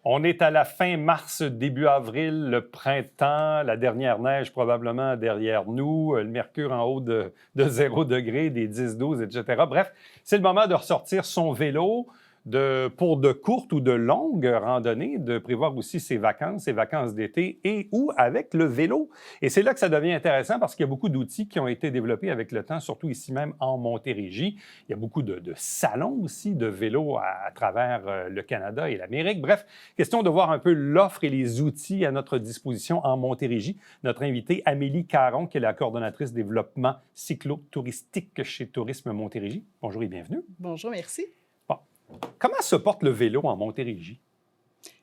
On est à la fin mars, début avril, le printemps, la dernière neige probablement derrière nous, le mercure en haut de 0 degré, des 10-12, etc. Bref, c'est le moment de ressortir son vélo pour de courtes ou de longues randonnées, de prévoir aussi ses vacances d'été et ou avec le vélo. Et c'est là que ça devient intéressant parce qu'il y a beaucoup d'outils qui ont été développés avec le temps, surtout ici même en Montérégie. Il y a beaucoup de salons aussi de vélo à travers le Canada et l'Amérique. Bref, question de voir un peu l'offre et les outils à notre disposition en Montérégie. Notre invitée, Amélie Caron, qui est la coordonnatrice développement cyclotouristique chez Tourisme Montérégie. Bonjour et bienvenue. Bonjour, merci. Bon. Comment se porte le vélo en Montérégie?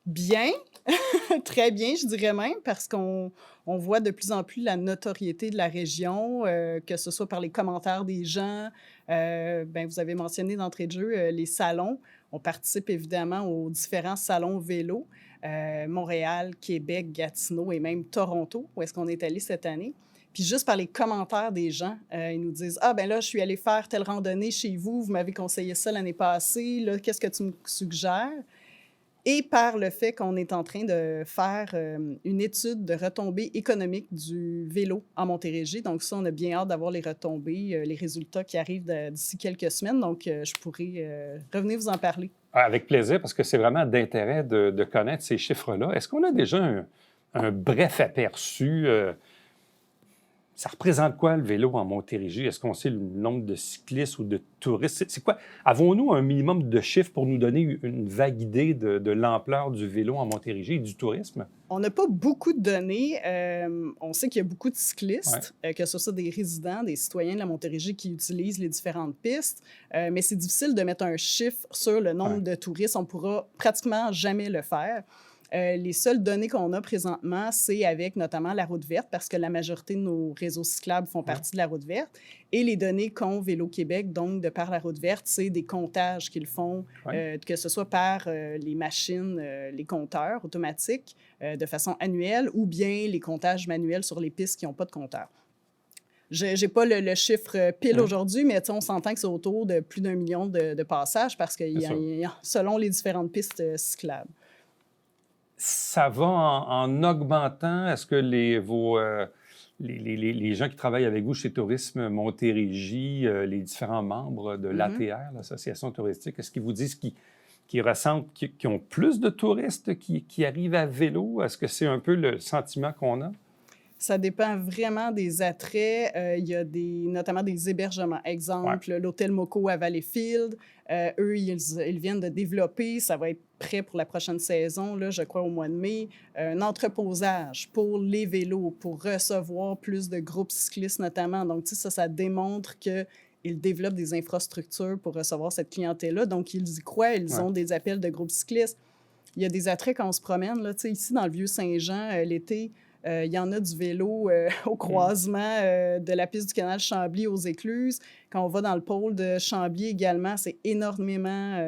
Bien, très bien, je dirais même, parce qu'on voit de plus en plus la notoriété de la région, que ce soit par les commentaires des gens. Vous avez mentionné d'entrée de jeu les salons. On participe évidemment aux différents salons vélo, Montréal, Québec, Gatineau et même Toronto, où est-ce qu'on est allé cette année. Puis juste par les commentaires des gens, ils nous disent « Ah, ben là, je suis allé faire telle randonnée chez vous, vous m'avez conseillé ça l'année passée, là, qu'est-ce que tu me suggères? » Et par le fait qu'on est en train de faire une étude de retombées économiques du vélo en Montérégie. Donc ça, on a bien hâte d'avoir les retombées, les résultats qui arrivent d'ici quelques semaines. Donc, je pourrais revenir vous en parler. Avec plaisir, parce que c'est vraiment d'intérêt de connaître ces chiffres-là. Est-ce qu'on a déjà un bref aperçu? Ça représente quoi, le vélo en Montérégie? Est-ce qu'on sait le nombre de cyclistes ou de touristes? C'est quoi? Avons-nous un minimum de chiffres pour nous donner une vague idée de l'ampleur du vélo en Montérégie et du tourisme? On n'a pas beaucoup de données. On sait qu'il y a beaucoup de cyclistes, que ce soit des résidents, des citoyens de la Montérégie qui utilisent les différentes pistes, mais c'est difficile de mettre un chiffre sur le nombre de touristes. On ne pourra pratiquement jamais le faire. Les seules données qu'on a présentement, c'est avec notamment la route verte, parce que la majorité de nos réseaux cyclables font partie de la route verte. Et les données qu'ont Vélo-Québec, donc de par la route verte, c'est des comptages qu'ils font, que ce soit par les machines, les compteurs automatiques, de façon annuelle, ou bien les comptages manuels sur les pistes qui n'ont pas de compteur. Je n'ai pas le chiffre pile aujourd'hui, mais on s'entend que c'est autour de plus d'1 million de passages, parce que selon les différentes pistes cyclables. Ça va en augmentant. Est-ce que les gens qui travaillent avec vous chez Tourisme Montérégie, les différents membres de l'ATR, l'Association touristique, est-ce qu'ils vous disent qu'ils ressentent qu'ils ont plus de touristes qui arrivent à vélo? Est-ce que c'est un peu le sentiment qu'on a? Ça dépend vraiment des attraits. Il y a notamment des hébergements. Exemple, l'hôtel Moco à Valleyfield. Eux, ils viennent de développer. Ça va être prêt pour la prochaine saison, là, je crois au mois de mai. Un entreposage pour les vélos, pour recevoir plus de groupes cyclistes notamment. Donc, ça démontre qu'ils développent des infrastructures pour recevoir cette clientèle-là. Donc, ils y croient. Ils ont des appels de groupes cyclistes. Il y a des attraits quand on se promène. Là, ici, dans le Vieux-Saint-Jean, l'été, il y en a du vélo au croisement de la piste du canal Chambly aux Écluses. Quand on va dans le pôle de Chambly également, c'est énormément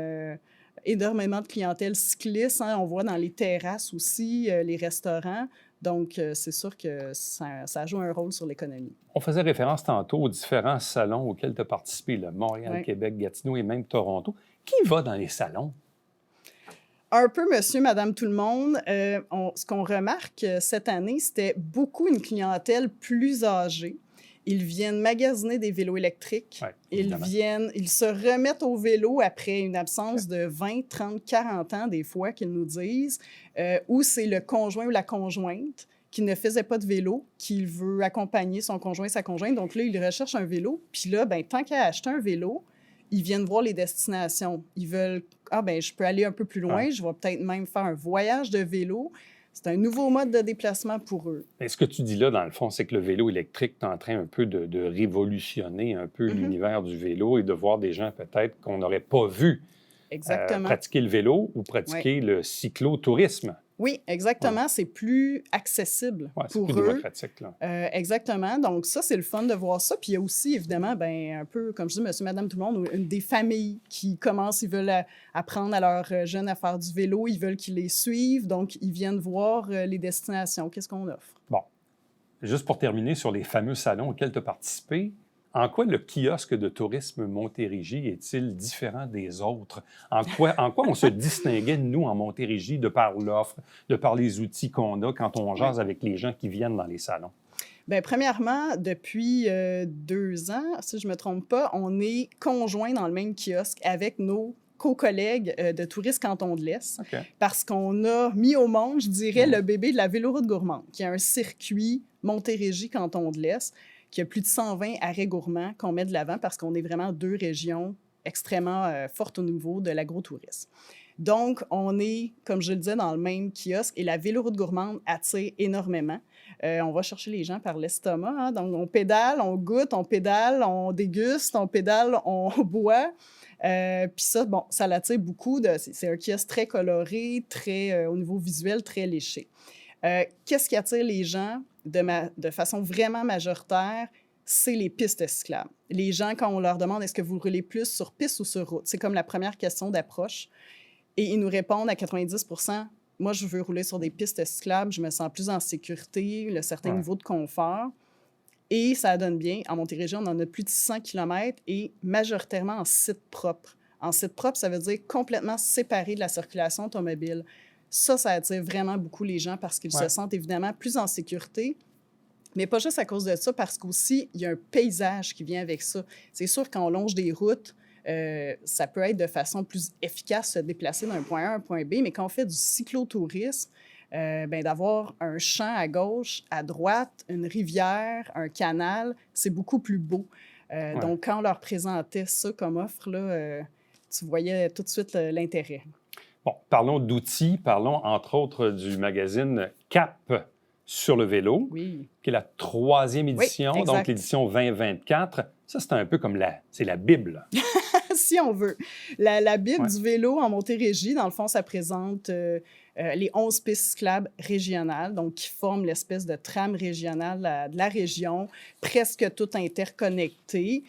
de clientèle cycliste. On voit dans les terrasses aussi, les restaurants. Donc, c'est sûr que ça joue un rôle sur l'économie. On faisait référence tantôt aux différents salons auxquels tu as participé, là, Montréal, Québec, Gatineau et même Toronto. Qui va dans les salons? Un peu monsieur, madame, tout le monde. Ce qu'on remarque cette année, c'était beaucoup une clientèle plus âgée. Ils viennent magasiner des vélos électriques. Ils se remettent au vélo après une absence de 20, 30, 40 ans, des fois, qu'ils nous disent, où c'est le conjoint ou la conjointe qui ne faisait pas de vélo, qui veut accompagner son conjoint et sa conjointe. Donc là, ils recherchent un vélo. Puis là, tant qu'à acheter un vélo, ils viennent voir les destinations. Ils veulent « Ah, je peux aller un peu plus loin, je vais peut-être même faire un voyage de vélo. » C'est un nouveau mode de déplacement pour eux. Et ce que tu dis là, dans le fond, c'est que le vélo électrique est en train un peu de révolutionner un peu l'univers du vélo et de voir des gens peut-être qu'on n'aurait pas vu pratiquer le vélo ou pratiquer le cyclotourisme. Oui, exactement. C'est plus accessible pour plus eux. démocratique, là. Exactement. Donc, ça, c'est le fun de voir ça. Puis, il y a aussi, évidemment, un peu, comme je dis, monsieur, madame, tout le monde, des familles qui commencent, ils veulent apprendre à leurs jeunes à faire du vélo, ils veulent qu'ils les suivent. Donc, ils viennent voir les destinations. Qu'est-ce qu'on offre? Bon. Juste pour terminer sur les fameux salons auxquels tu as participé, En quoi le kiosque de tourisme Montérégie est-il différent des autres? En quoi on se distinguait, nous, en Montérégie, de par l'offre, de par les outils qu'on a quand on jase avec les gens qui viennent dans les salons? Bien, premièrement, depuis 2 ans, si je ne me trompe pas, on est conjoints dans le même kiosque avec nos co-collègues de Tourisme Canton de l'Est, OK. parce qu'on a mis au monde, je dirais, Mhm. le bébé de la Véloroute gourmande, qui est un circuit Montérégie Canton de l'Est, qui a plus de 120 arrêts gourmands qu'on met de l'avant parce qu'on est vraiment 2 régions extrêmement fortes au niveau de l'agrotourisme. Donc, on est, comme je le disais, dans le même kiosque et la Véloroute gourmande attire énormément. On va chercher les gens par l'estomac, hein. Donc, on pédale, on goûte, on pédale, on déguste, on pédale, on boit. Puis ça, bon, ça l'attire beaucoup. C'est un kiosque très coloré, très, au niveau visuel, très léché. Qu'est-ce qui attire les gens de façon vraiment majoritaire? C'est les pistes cyclables. Les gens, quand on leur demande est-ce que vous roulez plus sur piste ou sur route, c'est comme la première question d'approche. Et ils nous répondent à 90 « Moi, je veux rouler sur des pistes cyclables, je me sens plus en sécurité, un certain Ouais. niveau de confort. » Et ça donne bien. En Montérégie, on en a plus de 600 km et majoritairement en site propre. En site propre, ça veut dire complètement séparé de la circulation automobile. Ça attire vraiment beaucoup les gens parce qu'ils Ouais. se sentent évidemment plus en sécurité, mais pas juste à cause de ça, parce qu'aussi, il y a un paysage qui vient avec ça. C'est sûr, quand on longe des routes, ça peut être de façon plus efficace se déplacer d'un point A à un point B, mais quand on fait du cyclotourisme, ben, d'avoir un champ à gauche, à droite, une rivière, un canal, c'est beaucoup plus beau. Ouais. Donc, quand on leur présentait ça comme offre, là, tu voyais tout de suite l'intérêt. Bon, parlons d'outils, parlons entre autres du magazine Cap sur le vélo, Oui. qui est la 3e édition, exact. donc l'édition 2024. Ça, c'est un peu comme c'est la Bible. Si on veut. La Bible Ouais. du vélo en Montérégie, dans le fond, ça présente les 11 pistes cyclables régionales, donc qui forment l'espèce de trame régionale de la région, presque toutes interconnectées.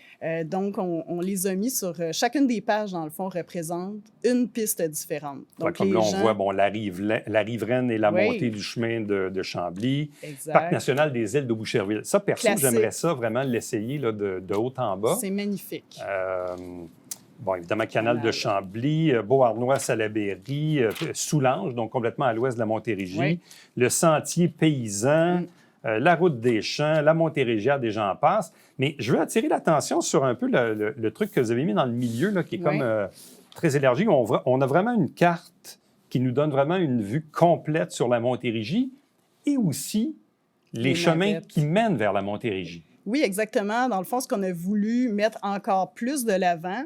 Donc, on les a mis sur chacune des pages, dans le fond, représente une piste différente. Ouais, Donc, comme les là, on gens... voit bon, la riveraine et la Oui. montée du chemin de Chambly. Parc Exact. national des îles de Boucherville. Ça, perso, Classique. j'aimerais ça vraiment l'essayer là, de haut en bas. C'est magnifique. Bon, évidemment, Canal de Canal. Chambly, Beauharnois-Salaberry, Soulanges, donc complètement à l'ouest de la Montérégie, Oui. le sentier paysan, la route des champs, la Montérégiade et j'en passe. Mais je veux attirer l'attention sur un peu le truc que vous avez mis dans le milieu, là, qui est Oui. comme très élargi. On a vraiment une carte qui nous donne vraiment une vue complète sur la Montérégie et aussi les chemins navettes. qui mènent vers la Montérégie. Oui, exactement. Dans le fond, ce qu'on a voulu mettre encore plus de l'avant,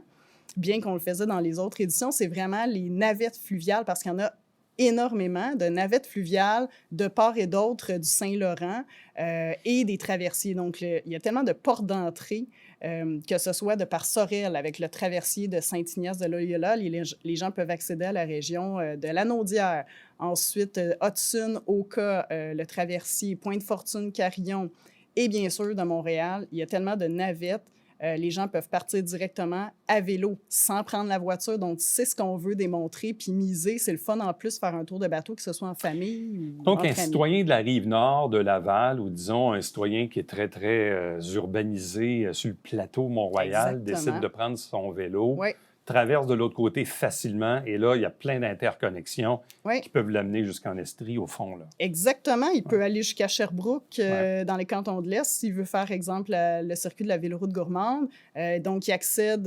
bien qu'on le faisait dans les autres éditions, c'est vraiment les navettes fluviales, parce qu'il y en a énormément de navettes fluviales de part et d'autre du Saint-Laurent et des traversiers. Donc, il y a tellement de portes d'entrée, que ce soit de par Sorel, avec le traversier de Saint-Ignace de Loyola, les gens peuvent accéder à la région de Lanaudière. Ensuite, Hudson, Oka, le traversier Pointe-Fortune, Carillon, et bien sûr, de Montréal. Il y a tellement de navettes. Les gens peuvent partir directement à vélo sans prendre la voiture. Donc, c'est ce qu'on veut démontrer. Puis miser, c'est le fun en plus faire un tour de bateau, que ce soit en famille ou Donc, entre un amis. citoyen de la Rive-Nord de Laval, ou disons un citoyen qui est très, très urbanisé sur le plateau Mont-Royal, Exactement. décide de prendre son vélo, Oui, traverse de l'autre côté facilement, et là, il y a plein d'interconnexions oui. qui peuvent l'amener jusqu'en Estrie, au fond. Là. Exactement. Il peut aller jusqu'à Sherbrooke, Ouais. dans les cantons de l'Est, s'il veut faire, exemple, le circuit de la Véloroute gourmande. Donc, il accède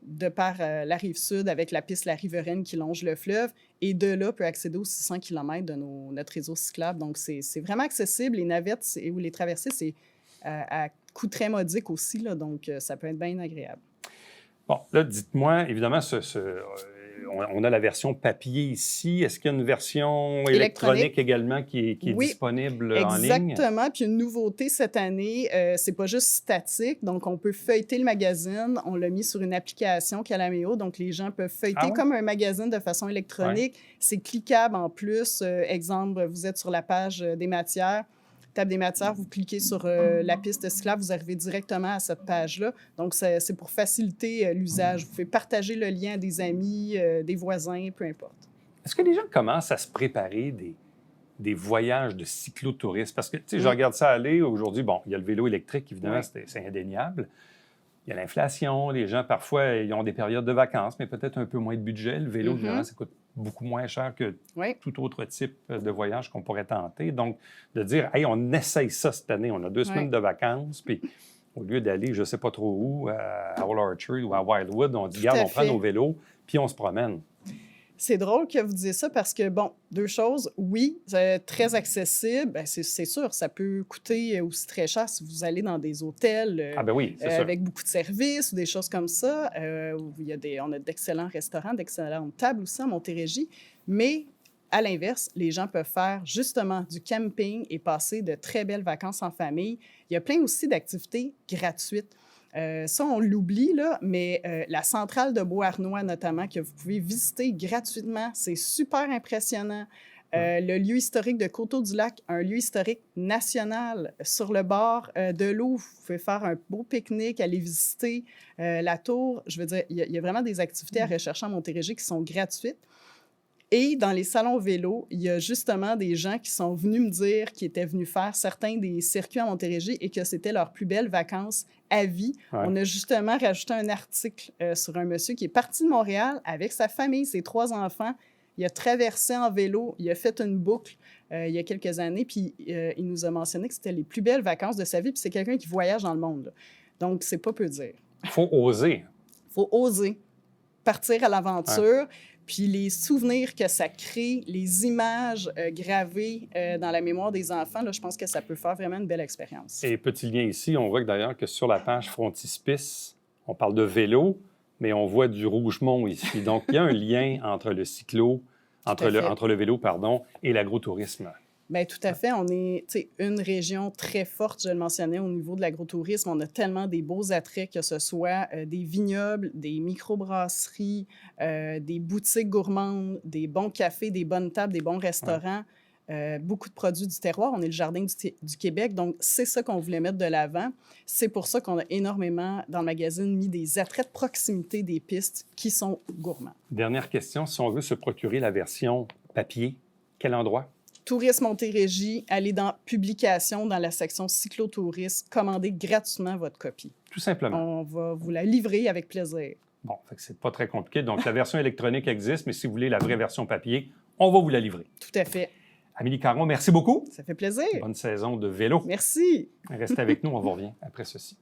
de par la rive sud avec la piste La Riveraine qui longe le fleuve. Et de là, peut accéder aux 600 km de notre réseau cyclable. Donc, c'est vraiment accessible. Les navettes ou les traversées, c'est à coût très modique aussi. Là, donc, ça peut être bien agréable. Bon, là, dites-moi, évidemment, on a la version papier ici. Est-ce qu'il y a une version électronique également qui est Oui, disponible en ligne? exactement. Puis une nouveauté cette année, c'est pas juste statique. Donc, on peut feuilleter le magazine. On l'a mis sur une application Calaméo. Donc, les gens peuvent feuilleter ouais? comme un magazine de façon électronique. C'est cliquable en plus. Exemple, vous êtes sur la page des matières. Table des matières, vous cliquez sur la piste cyclable, vous arrivez directement à cette page-là. Donc, c'est pour faciliter l'usage. Vous pouvez partager le lien à des amis, des voisins, peu importe. Est-ce que les gens commencent à se préparer des voyages de cyclotourisme? Parce que, tu sais, je regarde ça aller. Aujourd'hui, bon, il y a le vélo électrique, évidemment, c'est indéniable. Il y a l'inflation. Les gens, parfois, ils ont des périodes de vacances, mais peut-être un peu moins de budget. Le vélo, évidemment, ça coûte beaucoup moins cher que tout autre type de voyage qu'on pourrait tenter. Donc, de dire, hey, on essaye ça cette année. On a 2 semaines de vacances, puis au lieu d'aller, je ne sais pas trop où, à Old Orchard ou à Wildwood, on dit, regarde, on prend nos vélos, puis on se promène. C'est drôle que vous disiez ça parce que, bon, 2 choses. Oui, très accessible. Ben, c'est sûr, ça peut coûter aussi très cher si vous allez dans des hôtels avec beaucoup de services ou des choses comme ça. Où on a d'excellents restaurants, d'excellentes tables aussi à Montérégie. Mais à l'inverse, les gens peuvent faire justement du camping et passer de très belles vacances en famille. Il y a plein aussi d'activités gratuites. Ça, on l'oublie, là, mais la centrale de Beauharnois, notamment, que vous pouvez visiter gratuitement, c'est super impressionnant. Le lieu historique de Coteau-du-Lac, un lieu historique national sur le bord de l'eau. Vous pouvez faire un beau pique-nique, aller visiter la tour. Je veux dire, il y a vraiment des activités à rechercher en Montérégie qui sont gratuites. Et dans les salons vélo, il y a justement des gens qui sont venus me dire qu'ils étaient venus faire certains des circuits à Montérégie et que c'était leurs plus belles vacances à vie. On a justement rajouté un article sur un monsieur qui est parti de Montréal avec sa famille, ses 3 enfants. Il a traversé en vélo, il a fait une boucle il y a quelques années, puis il nous a mentionné que c'était les plus belles vacances de sa vie, puis c'est quelqu'un qui voyage dans le monde, là. Donc, c'est pas peu dire. Il faut oser. Il faut oser partir à l'aventure. Puis les souvenirs que ça crée, les images gravées dans la mémoire des enfants, là, je pense que ça peut faire vraiment une belle expérience. Et petit lien ici, on voit d'ailleurs que sur la page Frontispice, on parle de vélo, mais on voit du Rougemont ici. Donc, il y a un lien entre le cyclo, entre le vélo, et l'agrotourisme. Bien, tout à fait. On est une région très forte, je le mentionnais, au niveau de l'agrotourisme. On a tellement des beaux attraits, que ce soit des vignobles, des microbrasseries, des boutiques gourmandes, des bons cafés, des bonnes tables, des bons restaurants, beaucoup de produits du terroir. On est le Jardin du Québec, donc c'est ça qu'on voulait mettre de l'avant. C'est pour ça qu'on a énormément, dans le magazine, mis des attraits de proximité des pistes qui sont gourmands. Dernière question, si on veut se procurer la version papier, quel endroit? Tourisme Montérégie, allez dans Publications, dans la section Cyclotourisme, commandez gratuitement votre copie. Tout simplement. On va vous la livrer avec plaisir. Bon, c'est pas très compliqué. Donc, la version électronique existe, mais si vous voulez la vraie version papier, on va vous la livrer. Tout à fait. Amélie Caron, merci beaucoup. Ça fait plaisir. Bonne saison de vélo. Merci. Restez avec nous, on vous revient après ceci.